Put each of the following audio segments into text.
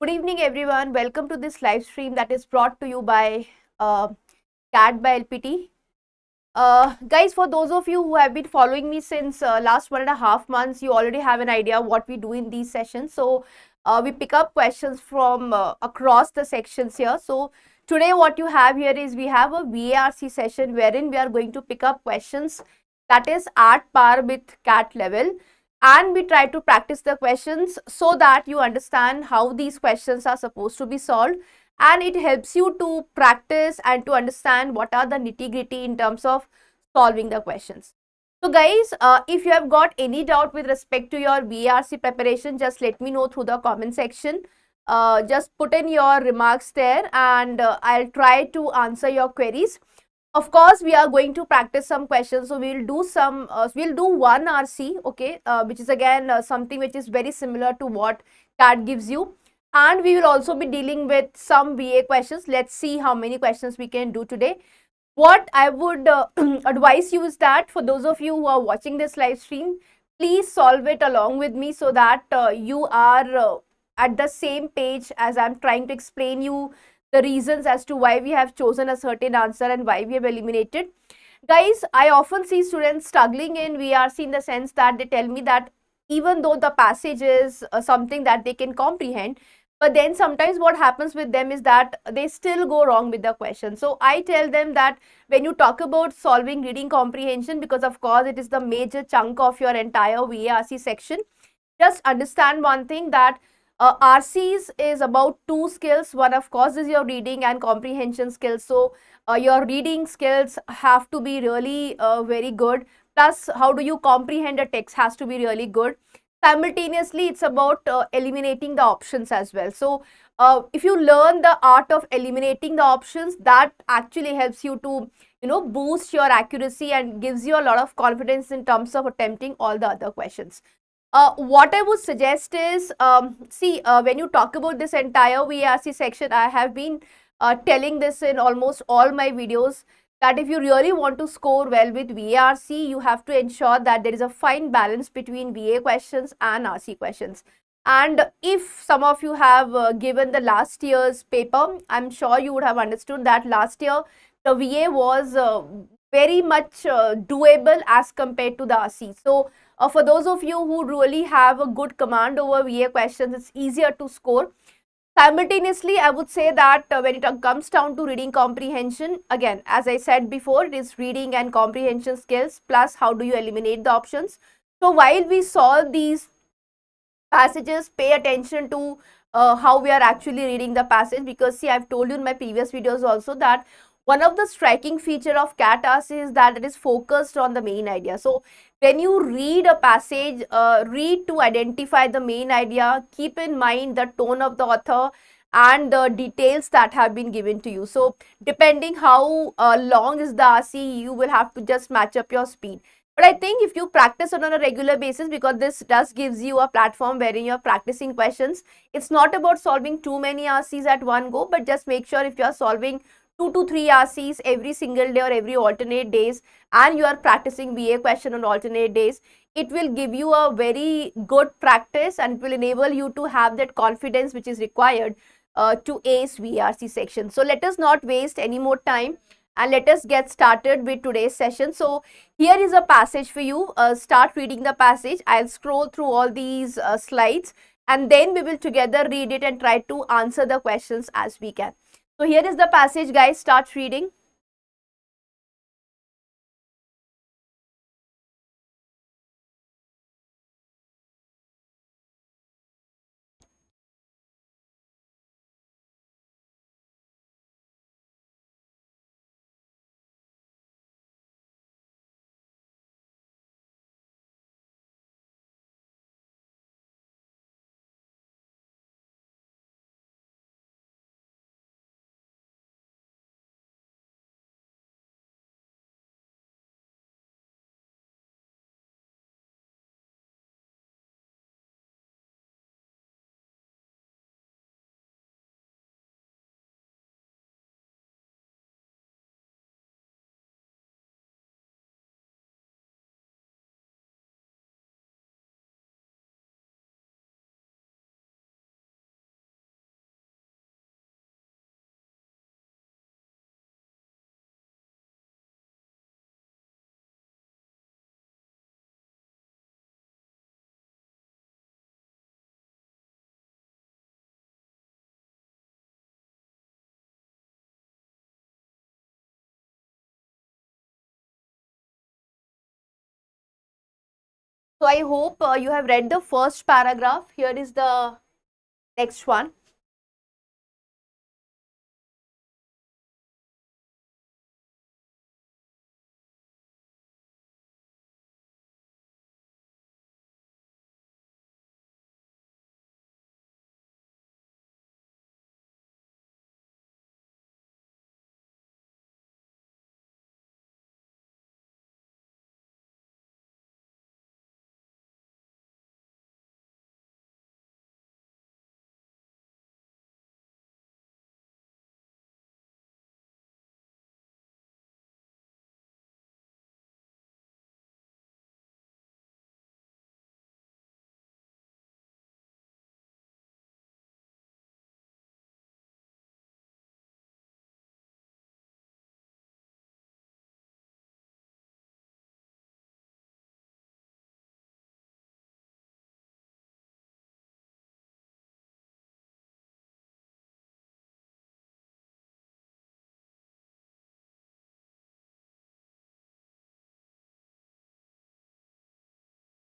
Good evening, everyone. Welcome to this live stream that is brought to you by CAT by LPT. Guys, for those of you who have been following me since last 1.5 months, you already have an idea what we do in these sessions. So, we pick up questions from across the sections here. So, today what you have here is we have a VARC session wherein we are going to pick up questions that is at par with CAT level, and we try to practice the questions so that you understand how these questions are supposed to be solved, and it helps you to practice and to understand what are the nitty-gritty in terms of solving the questions. So guys, if you have got any doubt with respect to your VARC preparation, just let me know through the comment section. Just put in your remarks there, and I'll try to answer your queries. Of course, we are going to practice some questions, so we'll do one RC, okay, which is again something which is very similar to what CAT gives you, and we will also be dealing with some VA questions. Let's see how many questions we can do today. What I would advise you is that for those of you who are watching this live stream, please solve it along with me so that you are at the same page as I'm trying to explain you the reasons as to why we have chosen a certain answer and why we have eliminated. Guys, I often see students struggling in VRC in the sense that they tell me that even though the passage is something that they can comprehend, but then sometimes what happens with them is that they still go wrong with the question. So I tell them that when you talk about solving reading comprehension, because of course it is the major chunk of your entire VARC section, just understand one thing, that RCs is about two skills. One, of course, is your reading and comprehension skills. So your reading skills have to be really very good. Plus, how do you comprehend a text has to be really good. Simultaneously, it's about eliminating the options as well. So if you learn the art of eliminating the options, that actually helps you to boost your accuracy and gives you a lot of confidence in terms of attempting all the other questions. What I would suggest is, see, when you talk about this entire VARC section, I have been telling this in almost all my videos, that if you really want to score well with VARC, you have to ensure that there is a fine balance between VA questions and RC questions. And if some of you have given the last year's paper, I'm sure you would have understood that last year the VA was very much doable as compared to the RC. So for those of you who really have a good command over VA questions, it's easier to score. Simultaneously, I would say that when it comes down to reading comprehension, again, as I said before, it is reading and comprehension skills plus how do you eliminate the options. So while we solve these passages, pay attention to how we are actually reading the passage, because see, I've told you in my previous videos also that one of the striking feature of CAT is that it is focused on the main idea. So when you read a passage, read to identify the main idea, keep in mind the tone of the author and the details that have been given to you. So depending how long is the RC, you will have to just match up your speed. But I think if you practice it on a regular basis, because this does gives you a platform wherein you're practicing questions, it's not about solving too many RCs at one go, but just make sure if you're solving 2 to 3 RCs every single day or every alternate days, and you are practicing VA question on alternate days, it will give you a very good practice and it will enable you to have that confidence which is required to ace VRC section. So let us not waste any more time and let us get started with today's session. So here is a passage for you. Start reading the passage. I'll scroll through all these slides, and then we will together read it and try to answer the questions as we can. So here is the passage, guys. Start reading. So I hope you have read the first paragraph. Here is the next one.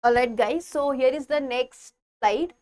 Alright guys, so here is the next slide.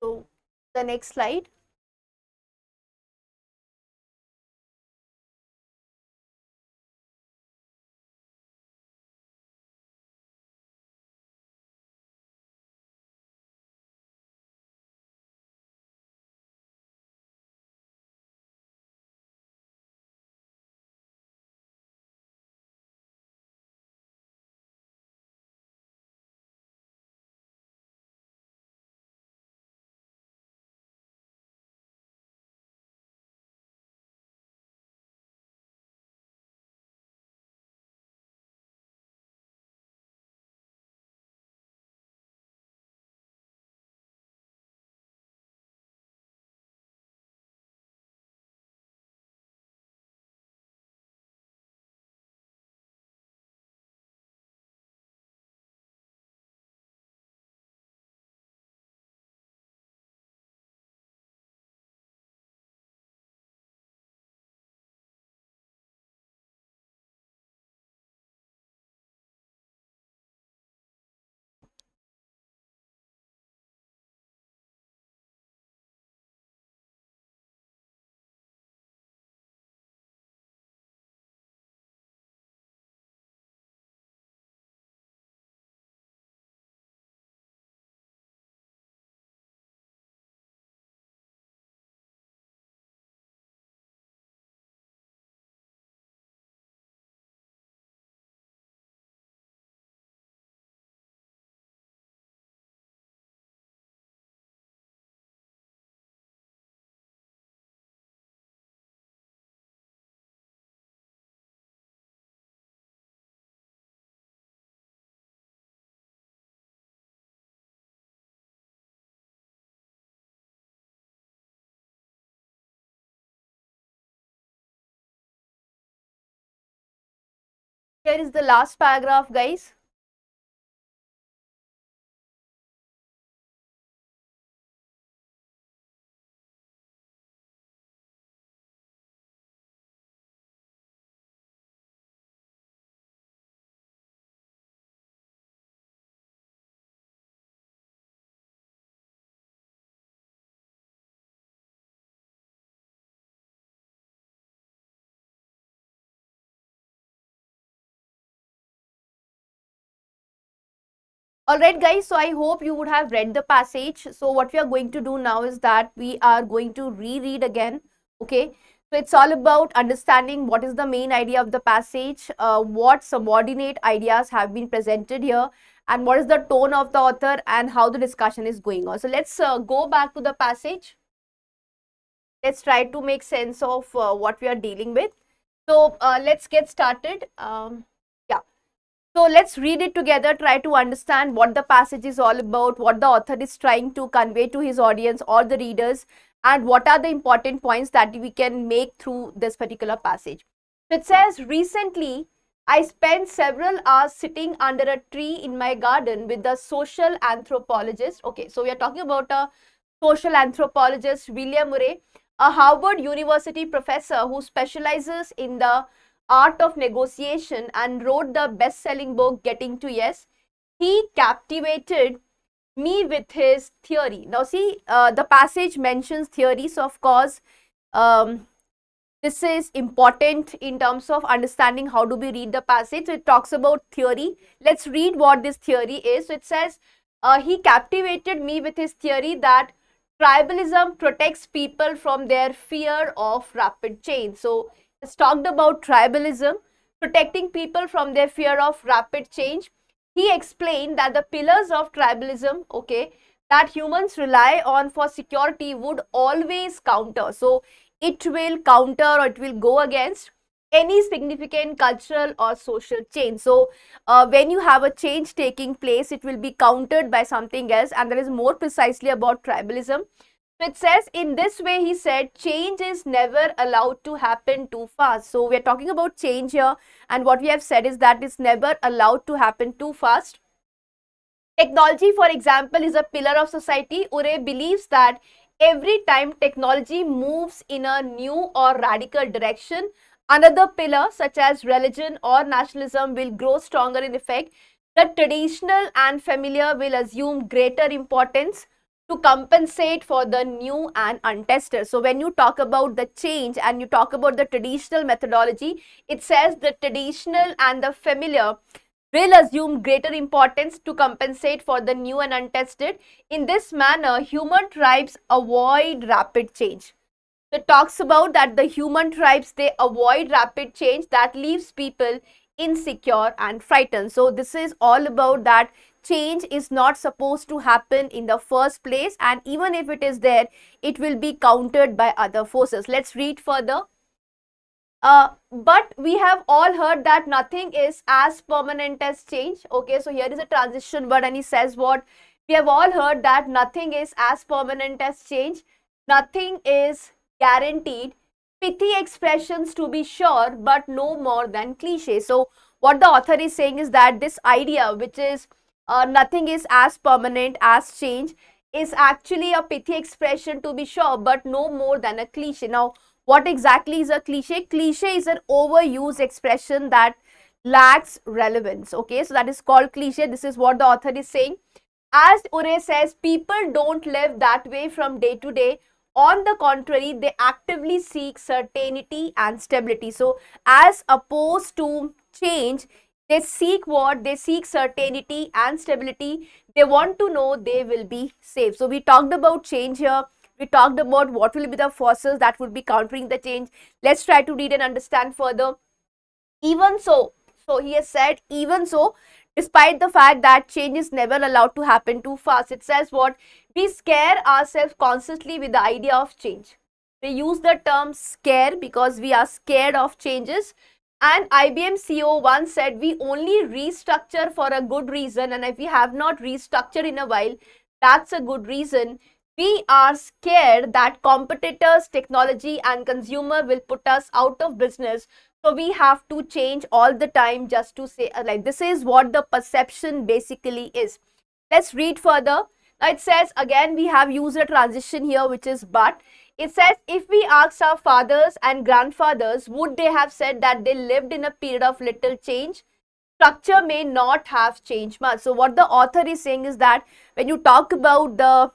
So the next slide. Here is the last paragraph guys. Alright guys, so I hope you would have read the passage. So what we are going to do now is that we are going to reread again. Okay, so it's all about understanding what is the main idea of the passage, what subordinate ideas have been presented here, and what is the tone of the author and how the discussion is going on. So let's go back to the passage. Let's try to make sense of what we are dealing with. So let's get started. Yeah. So let's read it together, try to understand what the passage is all about, what the author is trying to convey to his audience or the readers, and what are the important points that we can make through this particular passage. So it says, recently, I spent several hours sitting under a tree in my garden with the social anthropologist. Okay, so we are talking about a social anthropologist, William Murray, a Harvard University professor who specializes in the art of negotiation and wrote the best-selling book Getting to Yes. He captivated me with his theory. Now see, the passage mentions theory, so of course um, this is important in terms of understanding how do we read the passage. So it talks about theory. Let's read what this theory is. So it says, he captivated me with his theory that tribalism protects people from their fear of rapid change. So it's talked about tribalism protecting people from their fear of rapid change. He explained that the pillars of tribalism, okay, that humans rely on for security would always counter. So it will counter or it will go against any significant cultural or social change. So when you have a change taking place, it will be countered by something else, and that is more precisely about tribalism. So it says, in this way, he said, change is never allowed to happen too fast. So we are talking about change here, and what we have said is that it's never allowed to happen too fast. Technology, for example, is a pillar of society. Urey believes that every time technology moves in a new or radical direction, another pillar such as religion or nationalism will grow stronger in effect. The traditional and familiar will assume greater importance to compensate for the new and untested. So when you talk about the change and you talk about the traditional methodology, it says the traditional and the familiar will assume greater importance to compensate for the new and untested. In this manner, human tribes avoid rapid change. It talks about that the human tribes, they avoid rapid change that leaves people insecure and frightened. So this is all about that change is not supposed to happen in the first place, and even if it is there, it will be countered by other forces. Let's read further. But we have all heard that nothing is as permanent as change. Okay, so here is a transition word, and he says what? We have all heard that nothing is as permanent as change. Nothing is guaranteed. Pithy expressions to be sure, but no more than cliche. So what the author is saying is that this idea, which is nothing is as permanent as change, is actually a pithy expression to be sure, but no more than a cliche. Now, what exactly is a cliche? Cliche is an overused expression that lacks relevance. Okay, so that is called cliche. This is what the author is saying. As Urey says, people don't live that way from day to day. On the contrary, they actively seek certainty and stability. So, as opposed to change, they seek what? They seek certainty and stability. They want to know they will be safe. So, we talked about change here. We talked about what will be the forces that would be countering the change. Let's try to read and understand further. Even so, he has said, even so, despite the fact that change is never allowed to happen too fast, it says what? We scare ourselves constantly with the idea of change. We use the term scare because we are scared of changes. And IBM CEO once said, we only restructure for a good reason, and if we have not restructured in a while, that's a good reason. We are scared that competitors, technology and consumer will put us out of business. So we have to change all the time just to say, like, this is what the perception basically is. Let's read further. Now it says, again, we have used a transition here, which is but. It says, if we ask our fathers and grandfathers, would they have said that they lived in a period of little change? Structure may not have changed much. So what the author is saying is that when you talk about the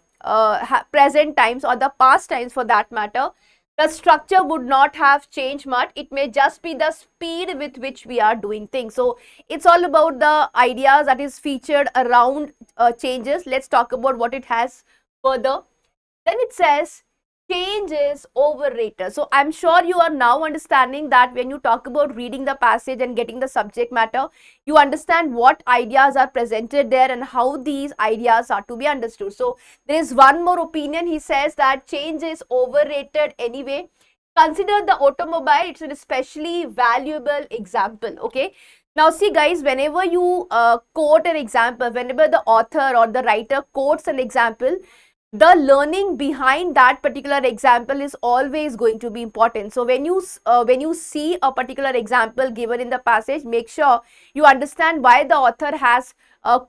present times or the past times for that matter, The structure would not have changed much. It may just be the speed with which we are doing things. So it's all about the ideas that is featured around changes. Let's talk about what it has further. Then it says change is overrated. So I'm sure you are now understanding that when you talk about reading the passage and getting the subject matter, you understand what ideas are presented there and how these ideas are to be understood. So there is one more opinion. He says that change is overrated anyway. Consider the automobile. It's an especially valuable example. Okay. Now see guys, whenever you quote an example, whenever the author or the writer quotes an example, the learning behind that particular example is always going to be important. So when you see a particular example given in the passage, make sure you understand why the author has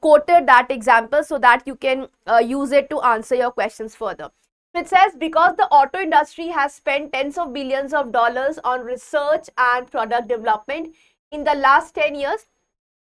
quoted that example so that you can use it to answer your questions further. So it says because the auto industry has spent tens of billions of dollars on research and product development in the last 10 years.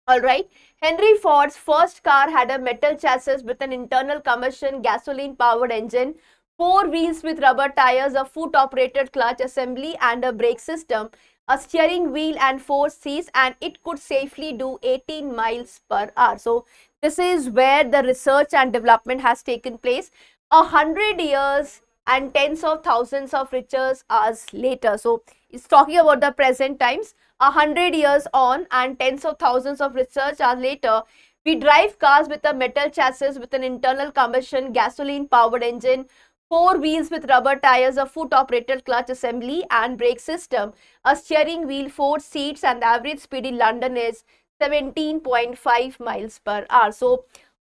All right. Henry Ford's first car had a metal chassis with an internal combustion gasoline powered engine, four wheels with rubber tires, a foot operated clutch assembly, and a brake system, a steering wheel, and four seats, and it could safely do 18 miles per hour. So, this is where the research and development has taken place. 100 years and tens of thousands of riches hours later. So, it's talking about the present times. 100 years on and tens of thousands of research hours later, we drive cars with a metal chassis with an internal combustion gasoline powered engine, four wheels with rubber tires, a foot operated clutch assembly and brake system, a steering wheel, four seats, and the average speed in London is 17.5 miles per hour. So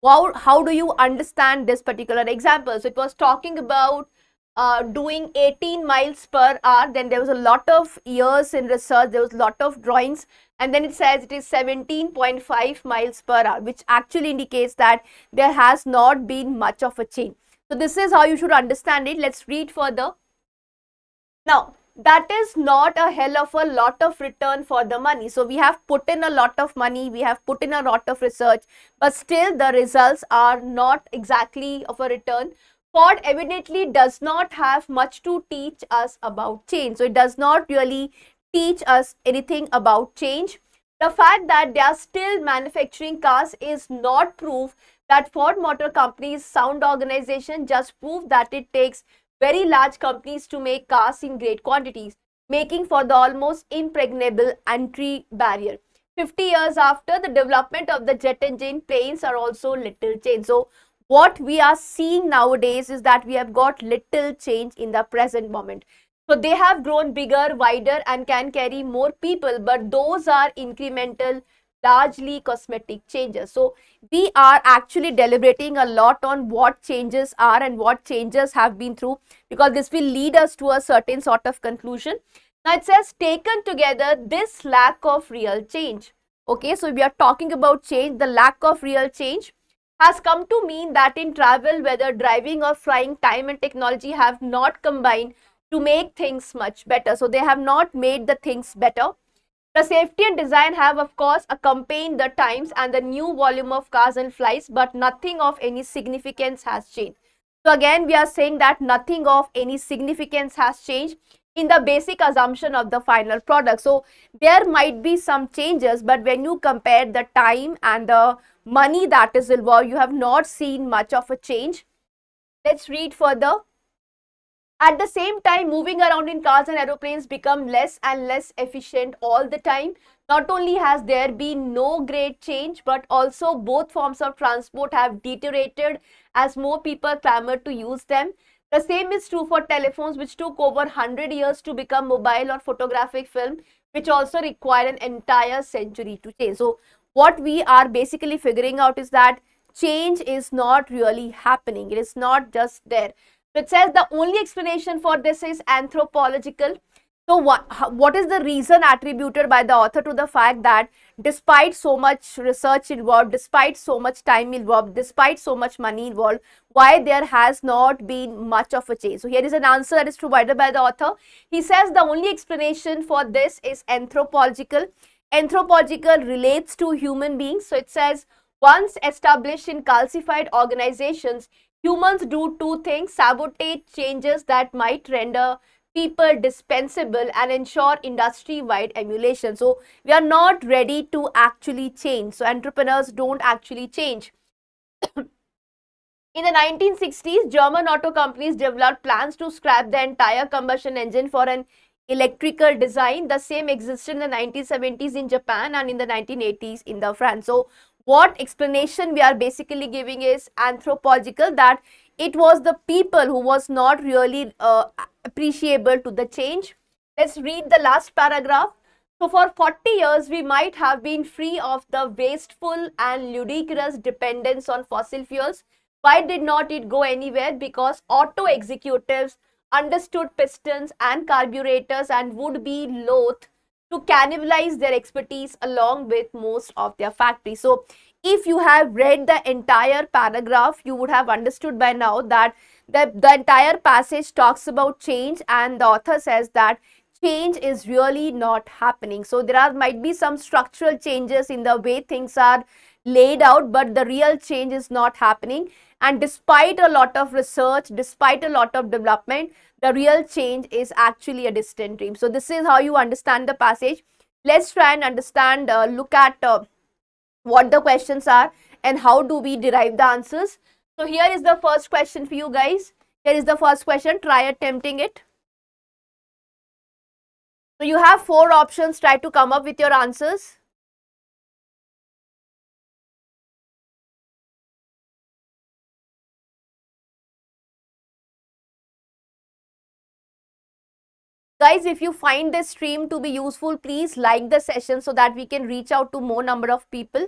how do you understand this particular example? So it was talking about doing 18 miles per hour. Then there was a lot of years in research, there was a lot of drawings, and then it says it is 17.5 miles per hour, which actually indicates that there has not been much of a change. So this is how you should understand it. Let's read further. Now that is not a hell of a lot of return for the money. So we have put in a lot of money, we have put in a lot of research, but still the results are not exactly of a return. Ford evidently does not have much to teach us about change. So it does not really teach us anything about change. The fact that they are still manufacturing cars is not proof that Ford Motor Company is sound organization, just proof that it takes very large companies to make cars in great quantities, making for the almost impregnable entry barrier. 50 years after the development of the jet engine, planes are also little changed. So what we are seeing nowadays is that we have got little change in the present moment. So they have grown bigger, wider, and can carry more people, but those are incremental, largely cosmetic changes. So we are actually deliberating a lot on what changes are and what changes have been through, because this will lead us to a certain sort of conclusion. Now it says taken together, this lack of real change. Okay, so we are talking about change, the lack of real change has come to mean that in travel, whether driving or flying, time and technology have not combined to make things much better. So they have not made the things better. The safety and design have of course accompanied the times and the new volume of cars and flights, but nothing of any significance has changed. So again, we are saying that nothing of any significance has changed in the basic assumption of the final product. So there might be some changes, but when you compare the time and the money that is involved, you have not seen much of a change. Let's read further. At the same time, moving around in cars and aeroplanes become less and less efficient all the time. Not only has there been no great change, but also both forms of transport have deteriorated as more people clamor to use them. The same is true for telephones, which took over 100 years to become mobile or photographic film, which also require an entire century to change. So what we are basically figuring out is that change is not really happening. It is not just there. So it says the only explanation for this is anthropological. So what is the reason attributed by the author to the fact that despite so much research involved, despite so much time involved, despite so much money involved, why there has not been much of a change? So here is an answer that is provided by the author. He says the only explanation for this is anthropological. Anthropological relates to human beings. So it says once established in calcified organizations, humans do two things: sabotage changes that might render people dispensable and ensure industry-wide emulation. So we are not ready to actually change. So entrepreneurs don't actually change. In the 1960s, German auto companies developed plans to scrap the entire combustion engine for an electrical design. The same existed in the 1970s in Japan and in the 1980s in the France. So what explanation we are basically giving is anthropological, that it was the people who was not really appreciable to the change. Let's read the last paragraph. So for 40 years, we might have been free of the wasteful and ludicrous dependence on fossil fuels. Why did not it go anywhere? Because auto executives understood pistons and carburetors and would be loath to cannibalize their expertise along with most of their factories. So if you have read the entire paragraph, you would have understood by now that the entire passage talks about change, and the author says that change is really not happening. So there might be some structural changes in the way things are laid out, but the real change is not happening. And despite a lot of research, despite a lot of development, the real change is actually a distant dream. So this is how you understand the passage. Let's try and understand, look at what the questions are and how do we derive the answers. So here is the first question for you guys. Here is the first question. Try attempting it. So you have 4 options. Try to come up with your answers. Guys, if you find this stream to be useful, please like the session so that we can reach out to more number of people.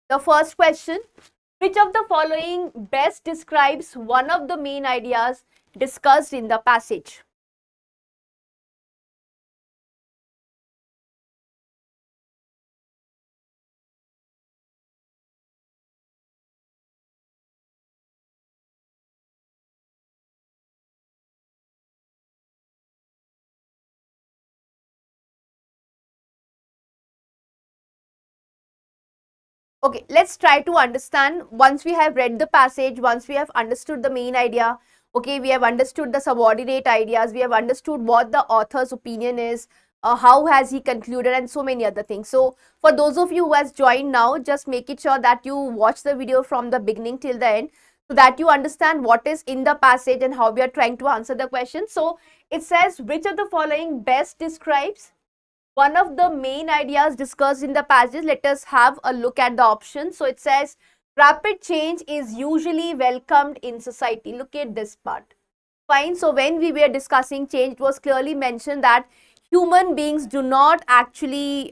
The first question, which of the following best describes one of the main ideas discussed in the passage? Okay, let's try to understand. Once we have read the passage, once we have understood the main idea, okay, we have understood the subordinate ideas, we have understood what the author's opinion is, how has he concluded, and so many other things. So for those of you who has joined now, just make it sure that you watch the video from the beginning till the end, so that you understand what is in the passage and how we are trying to answer the question. So it says, which of the following best describes one of the main ideas discussed in the passage? Let us have a look at the options. So it says, rapid change is usually welcomed in society. Look at this part. Fine. So when we were discussing change, it was clearly mentioned that human beings do not actually,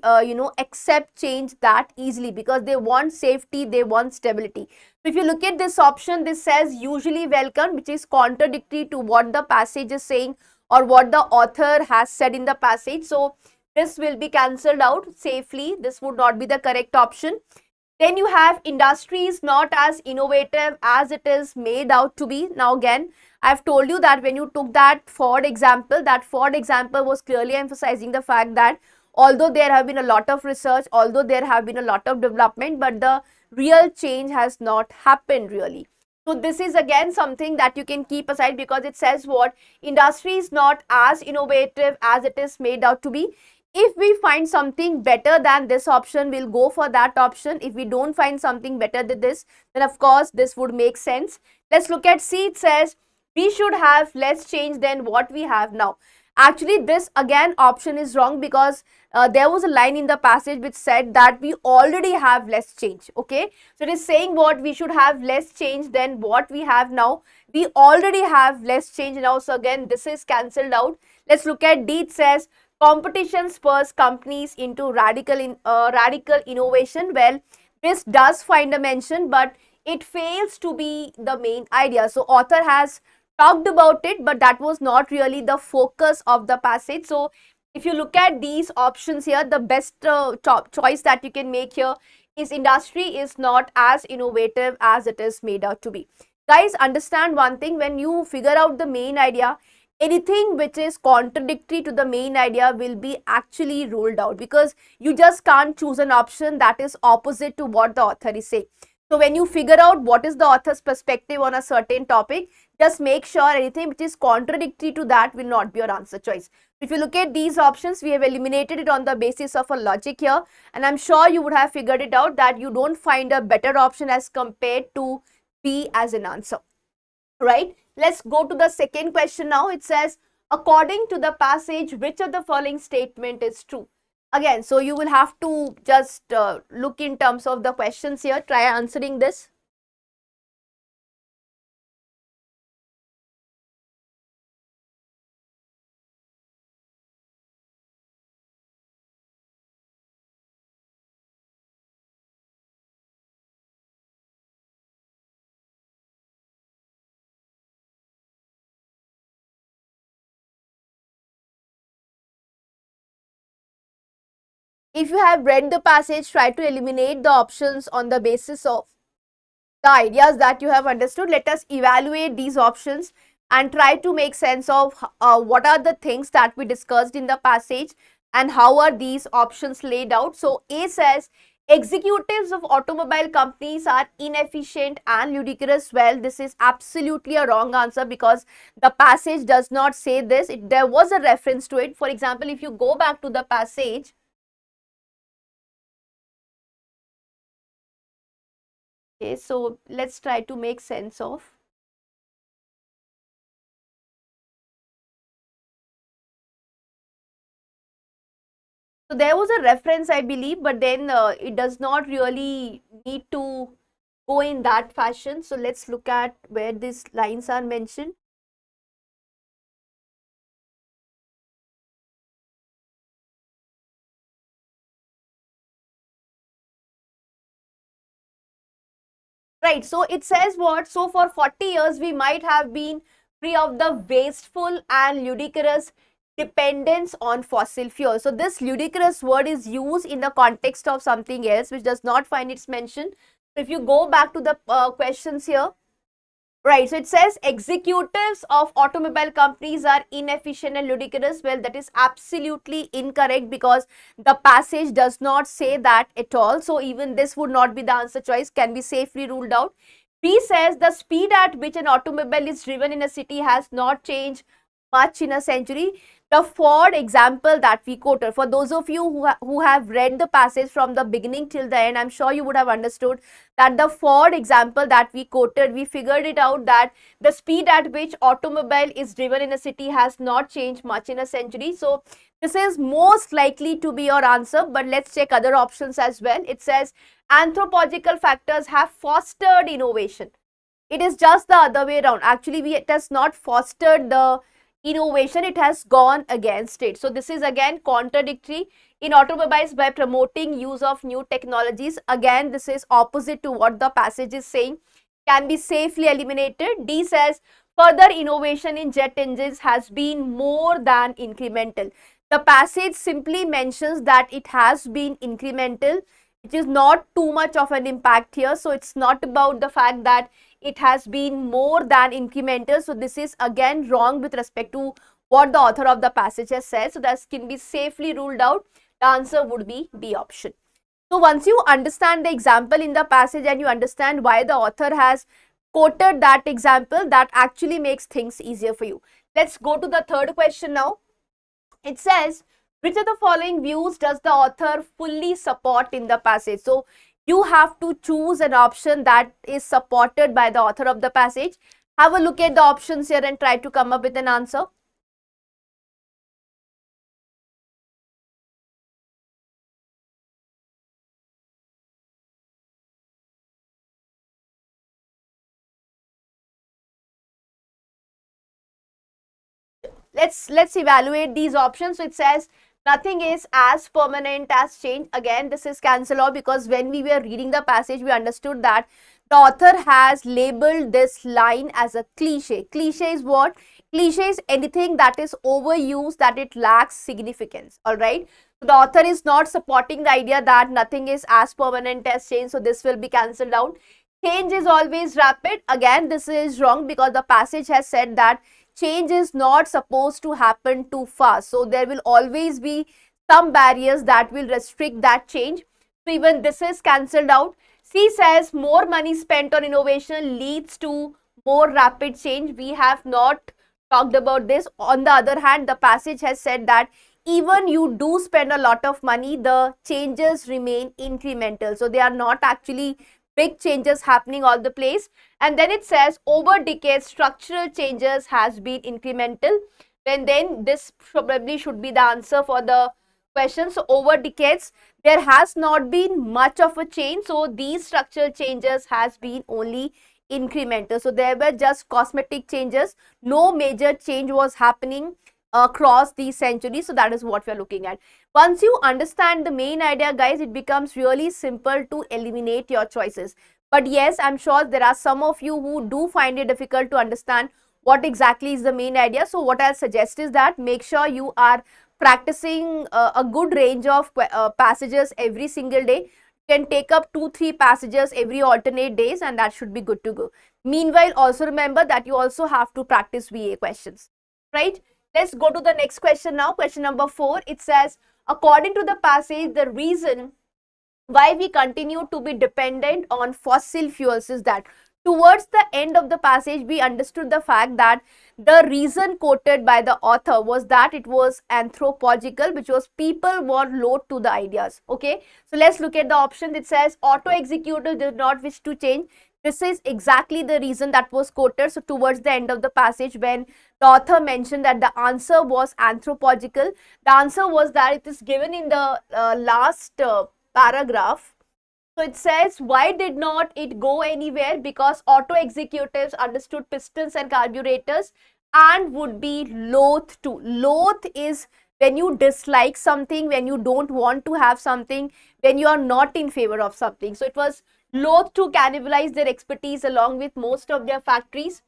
accept change that easily, because they want safety, they want stability. So if you look at this option, this says usually welcomed, which is contradictory to what the passage is saying or what the author has said in the passage. So this will be cancelled out safely. This would not be the correct option. Then you have industry is not as innovative as it is made out to be. Now again, I've told you that when you took that Ford example was clearly emphasizing the fact that although there have been a lot of research, although there have been a lot of development, but the real change has not happened really. So this is again something that you can keep aside, because it says what? Industry is not as innovative as it is made out to be. If we find something better than this option, we'll go for that option. If we don't find something better than this, then of course this would make sense. Let's look at C. It says we should have less change than what we have now. Actually, this again option is wrong, because there was a line in the passage which said that we already have less change. Okay, so it is saying what? We should have less change than what we have now. We already have less change now. So again, this is cancelled out. Let's look at D. It says competition spurs companies into radical innovation. Well, this does find a mention, but it fails to be the main idea. So author has talked about it, but that was not really the focus of the passage. So if you look at these options here, the best top choice that you can make here is industry is not as innovative as it is made out to be. Guys, understand one thing: when you figure out the main idea, anything which is contradictory to the main idea will be actually ruled out, because you just can't choose an option that is opposite to what the author is saying. So when you figure out what is the author's perspective on a certain topic, just make sure anything which is contradictory to that will not be your answer choice. If you look at these options, we have eliminated it on the basis of a logic here, and I'm sure you would have figured it out that you don't find a better option as compared to B as an answer, right? Let's go to the second question now. It says, according to the passage, which of the following statement is true? Again, so you will have to just look in terms of the questions here, try answering this. If you have read the passage, try to eliminate the options on the basis of the ideas that you have understood. Let us evaluate these options and try to make sense of what are the things that we discussed in the passage and how are these options laid out. So A says, executives of automobile companies are inefficient and ludicrous. Well, this is absolutely a wrong answer because the passage does not say this. There was a reference to it. For example, if you go back to the passage, okay, so let's try to make sense of. So there was a reference, I believe, but then it does not really need to go in that fashion. So let's look at where these lines are mentioned. Right, so it says what? So for 40 years, we might have been free of the wasteful and ludicrous dependence on fossil fuel. So this ludicrous word is used in the context of something else, which does not find its mention. So if you go back to the questions here, right, so it says executives of automobile companies are inefficient and ludicrous. Well, that is absolutely incorrect because the passage does not say that at all. So even this would not be the answer choice, can be safely ruled out. B says the speed at which an automobile is driven in a city has not changed much in a century. The Ford example that we quoted, for those of you who have read the passage from the beginning till the end, I'm sure you would have understood that the Ford example that we quoted, we figured it out that the speed at which automobile is driven in a city has not changed much in a century. So this is most likely to be your answer, but let's check other options as well. It says anthropological factors have fostered innovation. It is just the other way around. Actually, it has not fostered the innovation, it has gone against it. So this is again contradictory. In automobiles, by promoting use of new technologies, again this is opposite to what the passage is saying, can be safely eliminated. D says further innovation in jet engines has been more than incremental. The passage simply mentions that it has been incremental, which is not too much of an impact here. So it's not about the fact that it has been more than incremental. So this is again wrong with respect to what the author of the passage has said. So that can be safely ruled out. The answer would be B option. So once you understand the example in the passage and you understand why the author has quoted that example, that actually makes things easier for you. Let's go to the third question now. It says, which of the following views does the author fully support in the passage? So you have to choose an option that is supported by the author of the passage. Have a look at the options here and try to come up with an answer. Let's evaluate these options. So it says nothing is as permanent as change. Again, this is cancel out because when we were reading the passage, we understood that the author has labeled this line as a cliche. Cliche is what? Cliche is anything that is overused, that it lacks significance. All right. So the author is not supporting the idea that nothing is as permanent as change. So this will be cancelled out. Change is always rapid. Again, this is wrong because the passage has said that change is not supposed to happen too fast. So there will always be some barriers that will restrict that change. So even this is cancelled out. C says more money spent on innovation leads to more rapid change. We have not talked about this. On the other hand, the passage has said that even you do spend a lot of money, the changes remain incremental. So they are not actually big changes happening all the place. And then it says over decades, structural changes has been incremental. Then this probably should be the answer for the question. So over decades, there has not been much of a change. So these structural changes has been only incremental. So there were just cosmetic changes. No major change was happening across these centuries. So that is what we are looking at. Once you understand the main idea, guys, it becomes really simple to eliminate your choices. But yes, I'm sure there are some of you who do find it difficult to understand what exactly is the main idea. So what I'll suggest is that make sure you are practicing a good range of passages every single day. You can take up 2-3 passages every alternate days, and that should be good to go. Meanwhile, also remember that you also have to practice VA questions, right? Let's go to the next question now. Question number 4. It says, according to the passage, the reason why we continue to be dependent on fossil fuels is that towards the end of the passage, we understood the fact that the reason quoted by the author was that it was anthropological, which was people were loath to the ideas. Okay, so let's look at the option. It says auto executors did not wish to change. This is exactly the reason that was quoted. So towards the end of the passage, when the author mentioned that the answer was anthropological, the answer was that it is given in the last paragraph. So it says, why did not it go anywhere? Because auto executives understood pistons and carburetors and would be loath to. Loath is when you dislike something, when you don't want to have something, when you are not in favor of something. So it was loath to cannibalize their expertise along with most of their factories.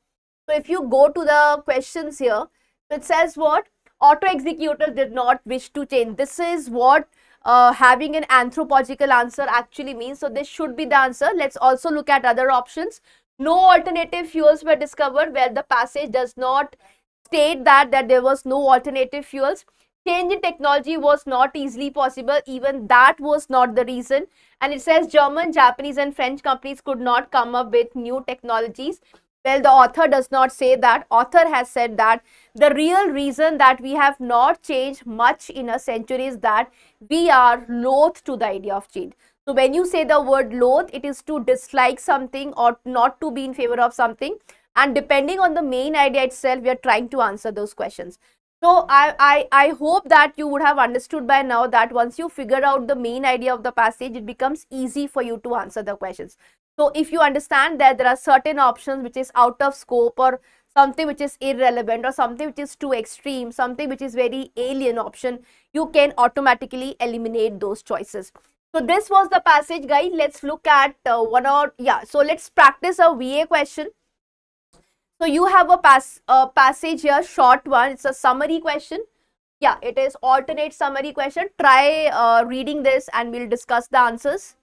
So if you go to the questions here, it says what? Auto executors did not wish to change. This is what having an anthropological answer actually means. So this should be the answer. Let's also look at other options. No alternative fuels were discovered, where the passage does not state that there was no alternative fuels. Change in technology was not easily possible. Even that was not the reason. And it says German, Japanese and French companies could not come up with new technologies. Well, the author does not say that. Author has said that the real reason that we have not changed much in a century is that we are loath to the idea of change. So when you say the word loath, it is to dislike something or not to be in favor of something. And depending on the main idea itself, we are trying to answer those questions. So I hope that you would have understood by now that once you figure out the main idea of the passage, it becomes easy for you to answer the questions. So if you understand that there are certain options which is out of scope, or something which is irrelevant, or something which is too extreme, something which is very alien option, you can automatically eliminate those choices. So this was the passage, guys. Let's look at so let's practice a VA question. So you have a passage here, short one. It's a summary question. Yeah, it is alternate summary question. Try reading this and we'll discuss the answers.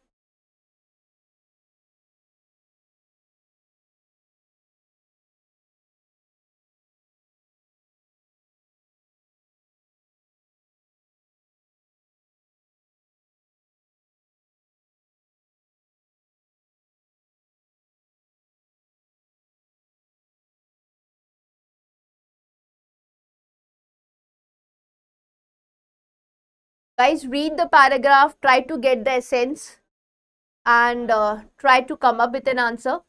Guys, read the paragraph, try to get the essence and try to come up with an answer.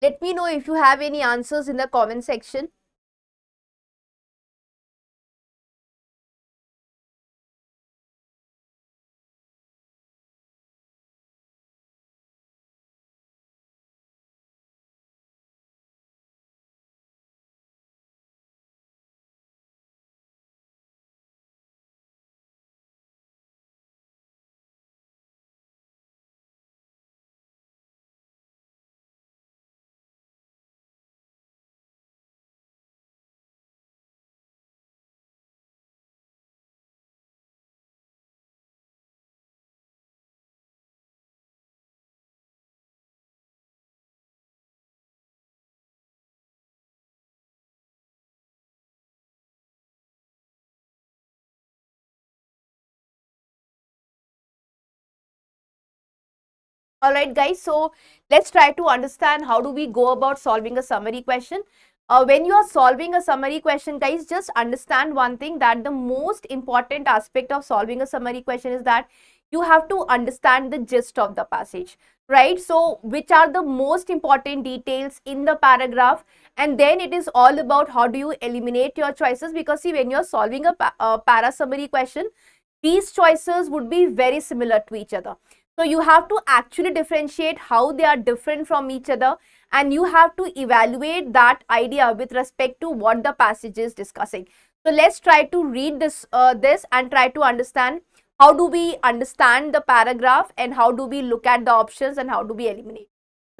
Let me know if you have any answers in the comment section. Alright guys, so let's try to understand how do we go about solving a summary question. When you are solving a summary question, guys, just understand one thing, that the most important aspect of solving a summary question is that you have to understand the gist of the passage, right? So which are the most important details in the paragraph, and then it is all about how do you eliminate your choices, because see, when you're solving a para summary question, these choices would be very similar to each other. So you have to actually differentiate how they are different from each other, and you have to evaluate that idea with respect to what the passage is discussing. So let's try to read this and try to understand how do we understand the paragraph, and how do we look at the options, and how do we eliminate.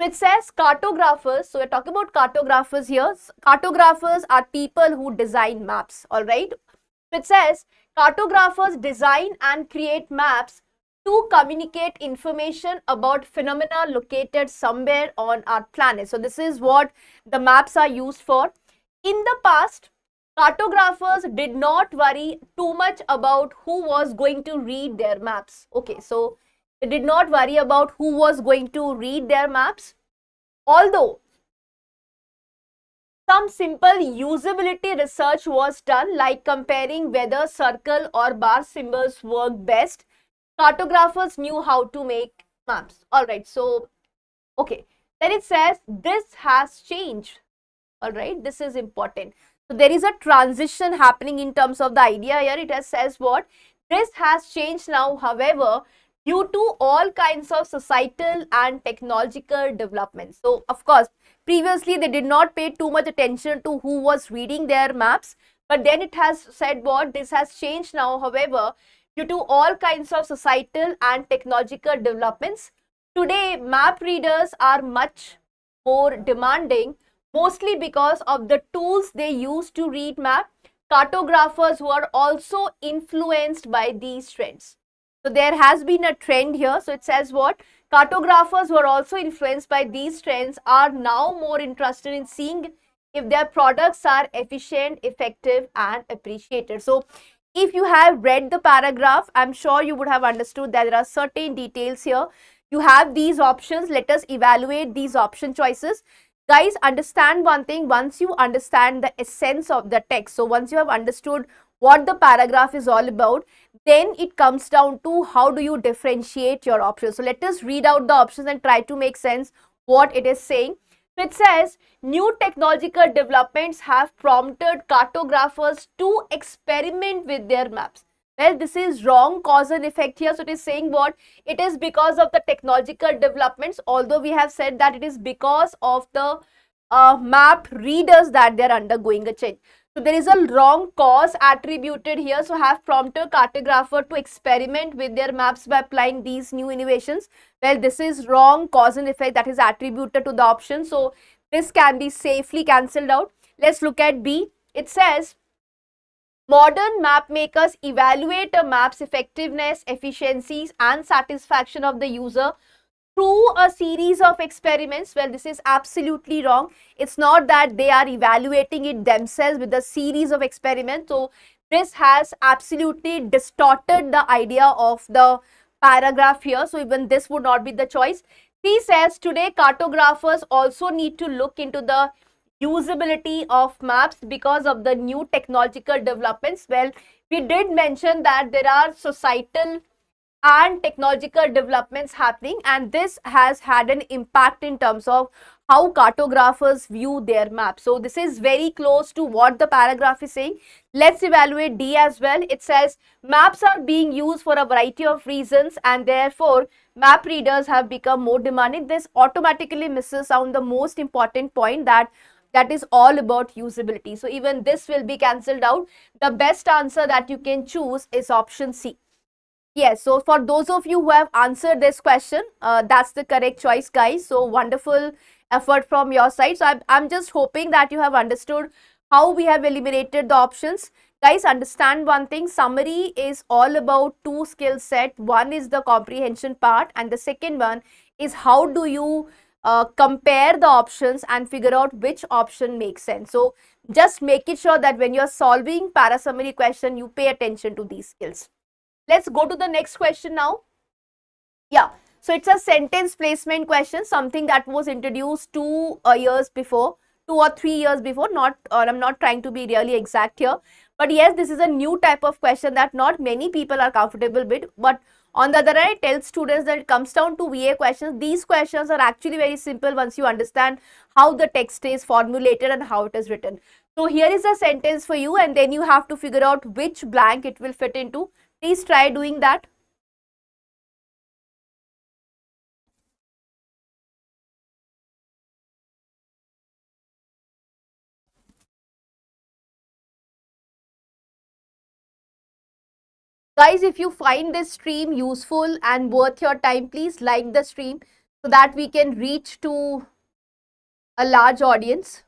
So it says cartographers. So we're talking about cartographers here. Cartographers are people who design maps. All right. So it says cartographers design and create maps to communicate information about phenomena located somewhere on our planet. So this is what the maps are used for. In the past, cartographers did not worry too much about who was going to read their maps. Okay, so they did not worry about who was going to read their maps. Although some simple usability research was done, like comparing whether circle or bar symbols work best, cartographers knew how to make maps. All right, so okay, then it says this has changed. All right, this is important. So there is a transition happening in terms of the idea here. It has says what this has changed now, however, due to all kinds of societal and technological developments. So of course, previously they did not pay too much attention to who was reading their maps, but then it has said what this has changed now, however, due to all kinds of societal and technological developments. Today, map readers are much more demanding, mostly because of the tools they use to read map. Cartographers who are also influenced by these trends. So there has been a trend here. So it says what? Cartographers who are also influenced by these trends are now more interested in seeing if their products are efficient, effective, and appreciated. So if you have read the paragraph, I'm sure you would have understood that there are certain details here. You have these options. Let us evaluate these option choices. Guys, understand one thing. Once you understand the essence of the text, so once you have understood what the paragraph is all about, then it comes down to how do you differentiate your options. So let us read out the options and try to make sense what it is saying. So it says new technological developments have prompted cartographers to experiment with their maps. Well, this is wrong cause and effect here. So it is saying what? It is because of the technological developments, although we have said that it is because of the map readers that they are undergoing a change. So there is a wrong cause attributed here. So have prompted cartographer to experiment with their maps by applying these new innovations. Well, this is wrong cause and effect that is attributed to the option. So this can be safely cancelled out. Let's look at B. It says modern map makers evaluate a map's effectiveness, efficiencies, and satisfaction of the user through a series of experiments. Well, this is absolutely wrong. It's not that they are evaluating it themselves with a series of experiments. So this has absolutely distorted the idea of the paragraph here. So even this would not be the choice. He says today cartographers also need to look into the usability of maps because of the new technological developments. Well, we did mention that there are societal and technological developments happening, and this has had an impact in terms of how cartographers view their maps. So this is very close to what the paragraph is saying. Let's evaluate D as well. It says maps are being used for a variety of reasons, and therefore map readers have become more demanding. This automatically misses out the most important point, that is all about usability. So even this will be cancelled out. The best answer that you can choose is option C. Yes, so for those of you who have answered this question, that's the correct choice, guys. So wonderful effort from your side. So I'm just hoping that you have understood how we have eliminated the options. Guys, understand one thing, summary is all about two skill set. One is the comprehension part, and the second one is how do you compare the options and figure out which option makes sense. So just make it sure that when you're solving para summary question, you pay attention to these skills. Let's go to the next question now. Yeah, So it's a sentence placement question, something that was introduced 2 years before, 2 or 3 years before. Not, I'm not trying to be really exact here, but yes, this is a new type of question that not many people are comfortable with. But on the other hand, I tell students that it comes down to VA questions. These questions are actually very simple once you understand how the text is formulated and how it is written. So here is a sentence for you, and then you have to figure out which blank it will fit into. Please try doing that. Guys, if you find this stream useful and worth your time, please like the stream so that we can reach to a large audience.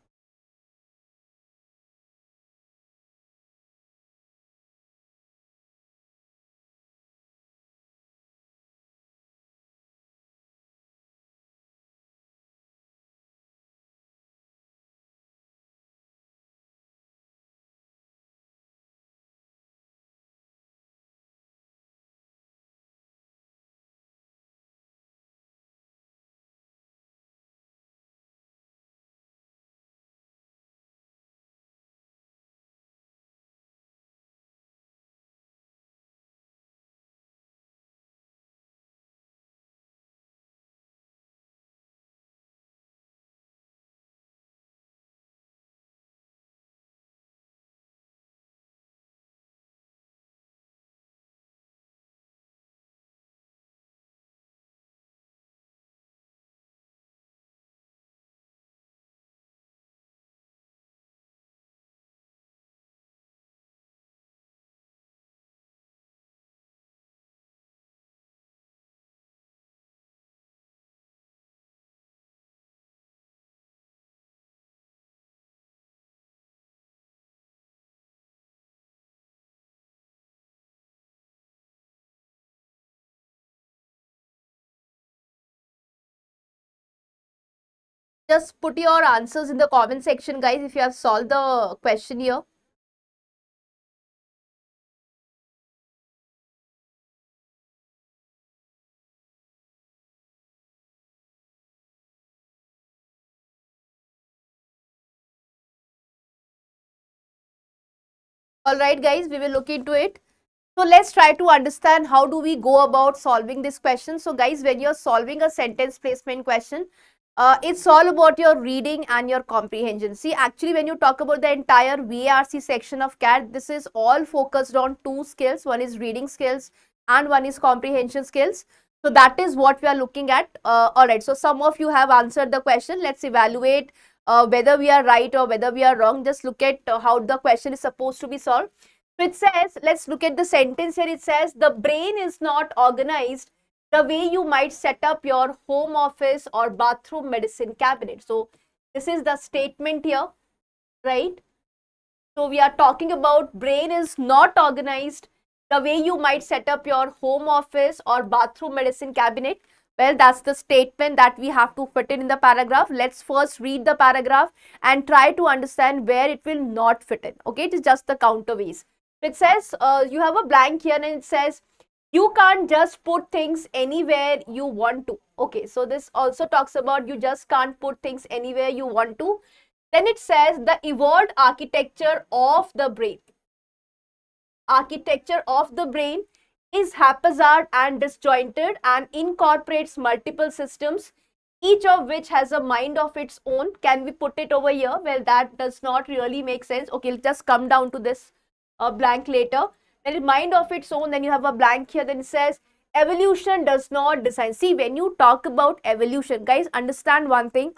Just put your answers in the comment section, guys, if you have solved the question here. Alright guys, we will look into it. So let's try to understand how do we go about solving this question. So guys, when you're solving a sentence placement question, it's all about your reading and your comprehension. See, actually when you talk about the entire VARC section of CAT, this is all focused on two skills. One is reading skills and one is comprehension skills. So that is what we are looking at. Alright, so some of you have answered the question. Let's evaluate whether we are right or whether we are wrong. Just look at how the question is supposed to be solved. So it says, let's look at the sentence here. It says, the brain is not organized the way you might set up your home office or bathroom medicine cabinet. So this is the statement here, right? So we are talking about brain is not organized the way you might set up your home office or bathroom medicine cabinet. Well, that's the statement that we have to fit in the paragraph. Let's first read the paragraph and try to understand where it will not fit in. Okay, it is just the counterways. It says, you have a blank here and it says, you can't just put things anywhere you want to. Okay, so this also talks about you just can't put things anywhere you want to. Then it says the evolved architecture of the brain. Architecture of the brain is haphazard and disjointed and incorporates multiple systems, each of which has a mind of its own. Can we put it over here? Well, that does not really make sense. Okay, let's just come down to this blank later. Then a mind of its own, then you have a blank here. Then it says evolution does not design. See, when you talk about evolution, guys, understand one thing.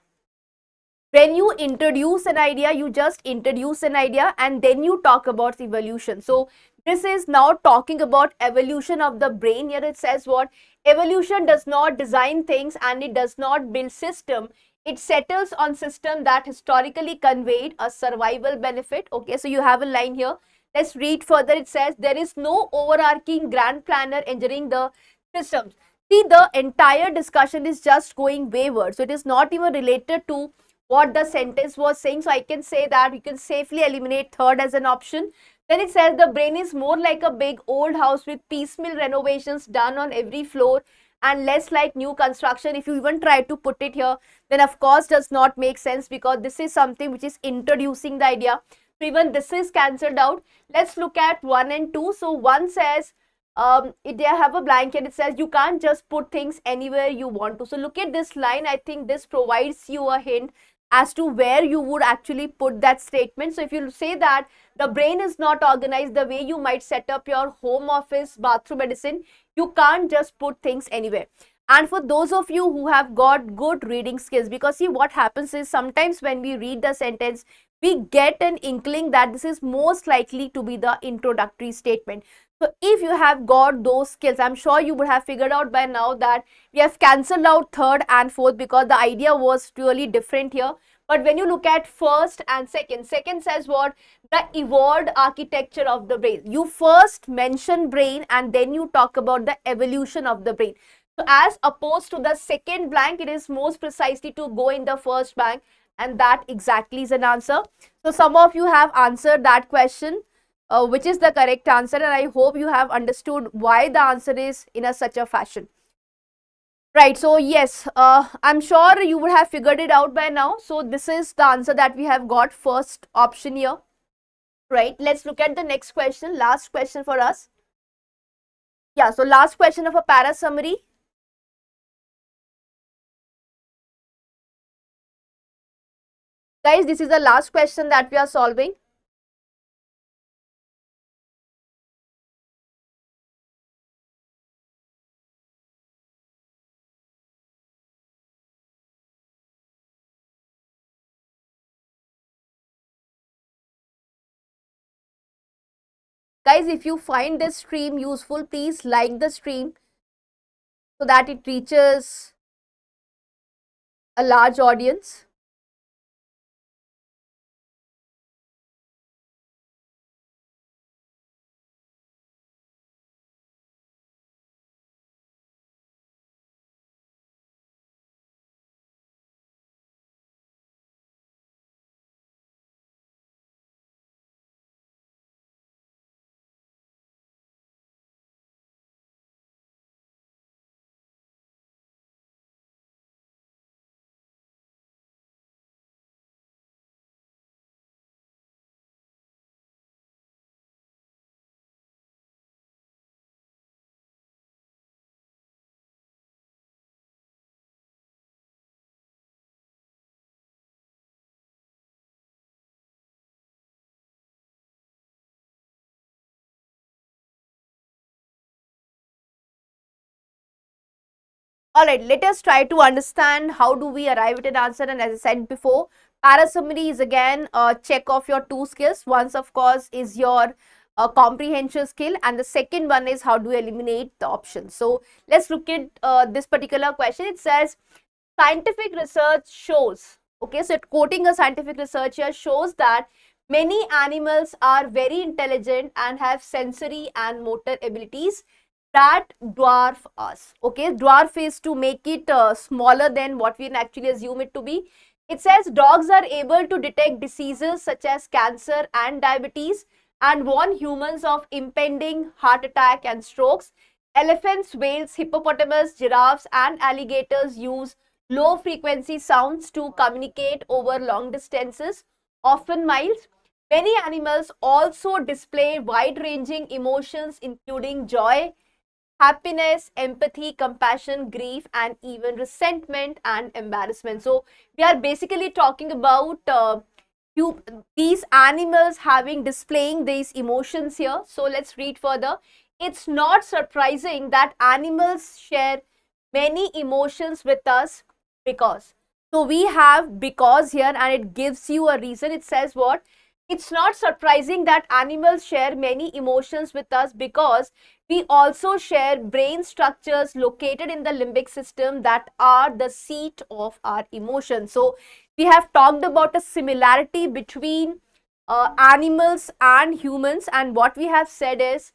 When you introduce an idea, you just introduce an idea and then you talk about evolution. So this is now talking about evolution of the brain. Here it says what? Evolution does not design things and it does not build system. It settles on system that historically conveyed a survival benefit. Okay, so you have a line here. Let's read further. It says there is no overarching grand planner engineering the systems. See, the entire discussion is just going wayward. So it is not even related to what the sentence was saying. So I can say that you can safely eliminate third as an option. Then it says the brain is more like a big old house with piecemeal renovations done on every floor and less like new construction. If you even try to put it here, then of course does not make sense, because this is something which is introducing the idea. So even this is cancelled out. Let's look at 1 and 2. So 1 says, they have a blanket. It says you can't just put things anywhere you want to. So look at this line. I think this provides you a hint as to where you would actually put that statement. So if you say that the brain is not organized the way you might set up your home office, bathroom, medicine, you can't just put things anywhere. And for those of you who have got good reading skills, because see what happens is sometimes when we read the sentence, we get an inkling that this is most likely to be the introductory statement. So if you have got those skills, I'm sure you would have figured out by now that we have cancelled out third and fourth because the idea was really different here. But when you look at first and second, second says what? The evolved architecture of the brain. You first mention brain and then you talk about the evolution of the brain. So as opposed to the second blank, it is most precisely to go in the first blank, and that exactly is an answer. So some of you have answered that question, which is the correct answer, and I hope you have understood why the answer is in such a fashion. Right, so yes, I'm sure you would have figured it out by now. So this is the answer that we have got, first option here. Right, let's look at the next question, last question for us. Yeah, so last question of a para summary. Guys, this is the last question that we are solving. Guys, if you find this stream useful, please like the stream so that it reaches a large audience. Alright, let us try to understand how do we arrive at an answer. And as I said before, para summary is again a check of your two skills. One, of course, is your comprehension skill, and the second one is how do you eliminate the options. So let's look at this particular question. It says scientific research shows, okay, so quoting a scientific research here, shows that many animals are very intelligent and have sensory and motor abilities that dwarf us. Okay, dwarf is to make it smaller than what we can actually assume it to be. It says dogs are able to detect diseases such as cancer and diabetes and warn humans of impending heart attack and strokes. Elephants, whales, hippopotamus, giraffes and alligators use low frequency sounds to communicate over long distances, often miles. Many animals also display wide ranging emotions including joy, happiness, empathy, compassion, grief, and even resentment and embarrassment. So we are basically talking about these animals displaying these emotions here. So let's read further. It's not surprising that animals share many emotions with us because. So we have because here, and it gives you a reason. It says what? It's not surprising that animals share many emotions with us because we also share brain structures located in the limbic system that are the seat of our emotions. So we have talked about a similarity between animals and humans, and what we have said is,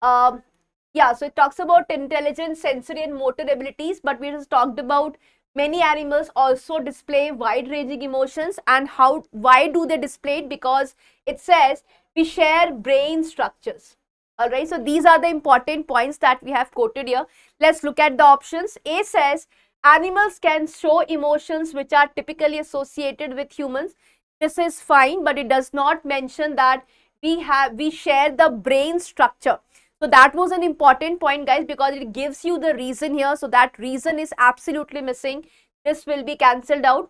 yeah, so it talks about intelligence, sensory and motor abilities, but we just talked about many animals also display wide ranging emotions. And why do they display it? Because it says we share brain structures. Alright, so these are the important points that we have quoted here. Let's look at the options. A says animals can show emotions which are typically associated with humans. This is fine, but it does not mention that we share the brain structure. So that was an important point, guys, because it gives you the reason here. So that reason is absolutely missing. This will be cancelled out.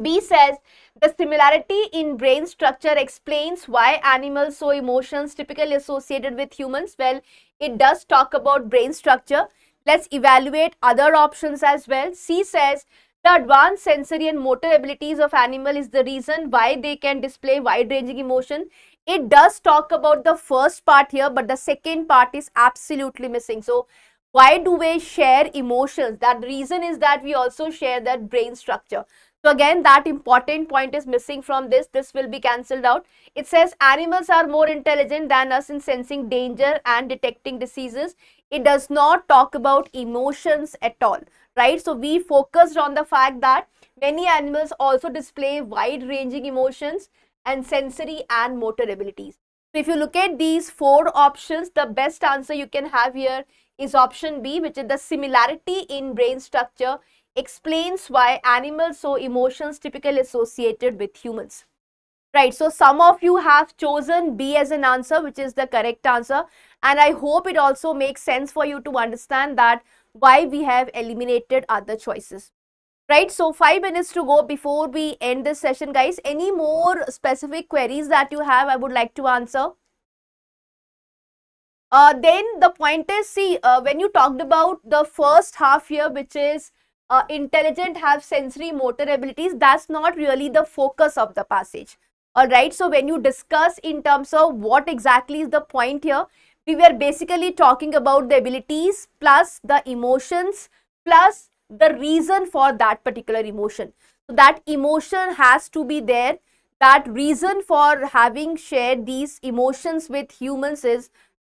B says the similarity in brain structure explains why animals show emotions typically associated with humans. Well, it does talk about brain structure. Let's evaluate other options as well. C says the advanced sensory and motor abilities of animal is the reason why they can display wide-ranging emotion. It does talk about the first part here, but the second part is absolutely missing. So why do we share emotions? That reason is that we also share that brain structure. So again, that important point is missing from this. This will be cancelled out. It says animals are more intelligent than us in sensing danger and detecting diseases. It does not talk about emotions at all, right? So we focused on the fact that many animals also display wide-ranging emotions and sensory and motor abilities. So if you look at these four options, the best answer you can have here is option B, which is the similarity in brain structure explains why animals show emotions typically associated with humans. Right, so some of you have chosen B as an answer, which is the correct answer, and I hope it also makes sense for you to understand that why we have eliminated other choices. Right, so 5 minutes to go before we end this session, guys. Any more specific queries that you have, I would like to answer. Then the point is, see, when you talked about the first half here, which is intelligent, have sensory motor abilities, that's not really the focus of the passage. Alright, so when you discuss in terms of what exactly is the point here, we were basically talking about the abilities plus the emotions plus the reason for that particular emotion. So that emotion has to be there. That reason for having shared these emotions with humans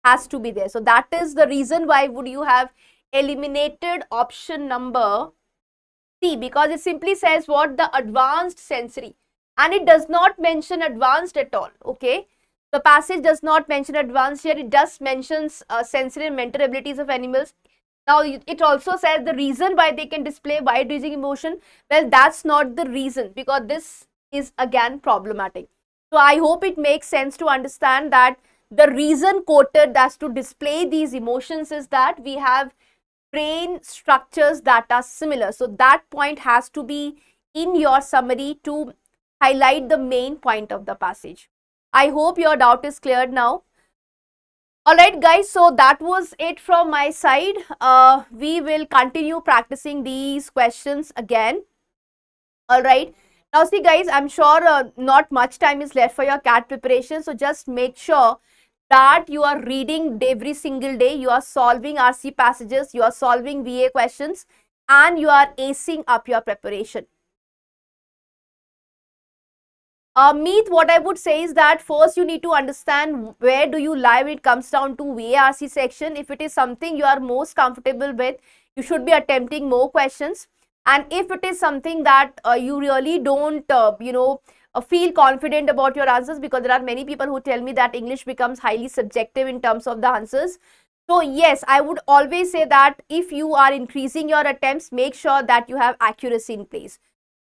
has to be there. So that is the reason why would you have eliminated option number C, because it simply says what the advanced sensory, and it does not mention advanced at all. Okay, the passage does not mention advanced here. It just mentions sensory and mental abilities of animals. Now it also says the reason why they can display wide-ranging emotion. Well, that's not the reason, because this is again problematic. So I hope it makes sense to understand that the reason quoted as to display these emotions is that we have brain structures that are similar. So that point has to be in your summary to highlight the main point of the passage. I hope your doubt is cleared now. Alright guys, so that was it from my side. We will continue practicing these questions again. Alright. Now see guys, I'm sure not much time is left for your CAT preparation. So just make sure that you are reading every single day, you are solving RC passages, you are solving VA questions, and you are acing up your preparation. Meet, what I would say is that first you need to understand where do you lie when it comes down to VARC section. If it is something you are most comfortable with, you should be attempting more questions. And if it is something that you really don't, feel confident about your answers, because there are many people who tell me that English becomes highly subjective in terms of the answers. So yes, I would always say that if you are increasing your attempts, make sure that you have accuracy in place.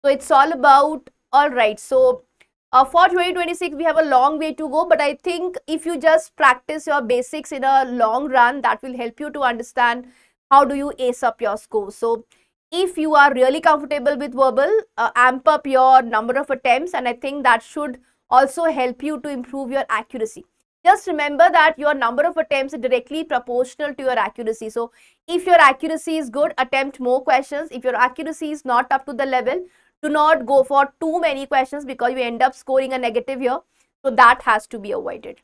So it's all about, all right, so for 2026, we have a long way to go, but I think if you just practice your basics in a long run, that will help you to understand how do you ace up your scores. So if you are really comfortable with verbal, amp up your number of attempts, and I think that should also help you to improve your accuracy. Just remember that your number of attempts is directly proportional to your accuracy. So if your accuracy is good, attempt more questions. If your accuracy is not up to the level, do not go for too many questions, because you end up scoring a negative here. So that has to be avoided.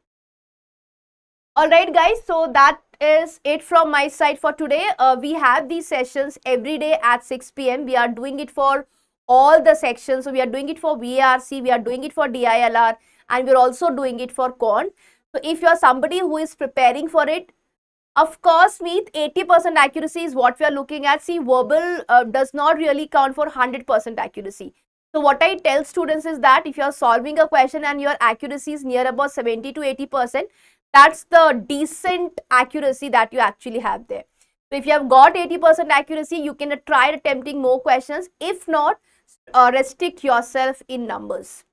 Alright guys, so that is it from my side for today. We have these sessions every day at 6 p.m. We are doing it for all the sections. So we are doing it for VARC, we are doing it for DILR, and we're also doing it for CON. So if you're somebody who is preparing for it, of course, Meet, 80% accuracy is what we are looking at. See, verbal does not really count for 100% accuracy. So what I tell students is that if you are solving a question and your accuracy is near about 70 to 80%, That's the decent accuracy that you actually have there. So if you have got 80% accuracy, you can try attempting more questions. If not, restrict yourself in numbers.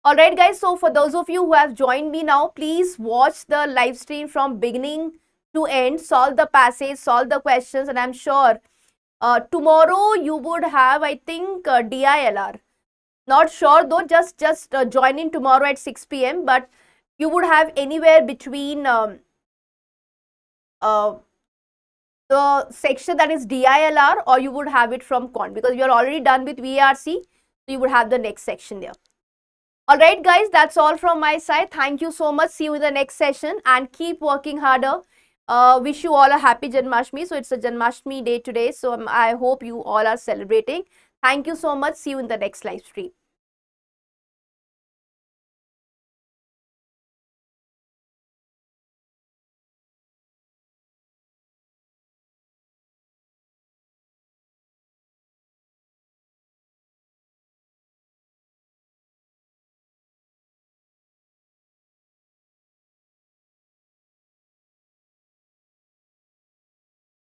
Alright guys, so for those of you who have joined me now, please watch the live stream from beginning to end, solve the passage, solve the questions, and I'm sure tomorrow you would have, I think, DILR. Not sure though, just join in tomorrow at 6 p.m. But you would have anywhere between the section that is DILR, or you would have it from Quant, because you are already done with VARC, so you would have the next section there. Alright guys, that's all from my side. Thank you so much. See you in the next session and keep working harder. Wish you all a happy Janmashtami. So it's a Janmashtami day today. So I hope you all are celebrating. Thank you so much. See you in the next live stream.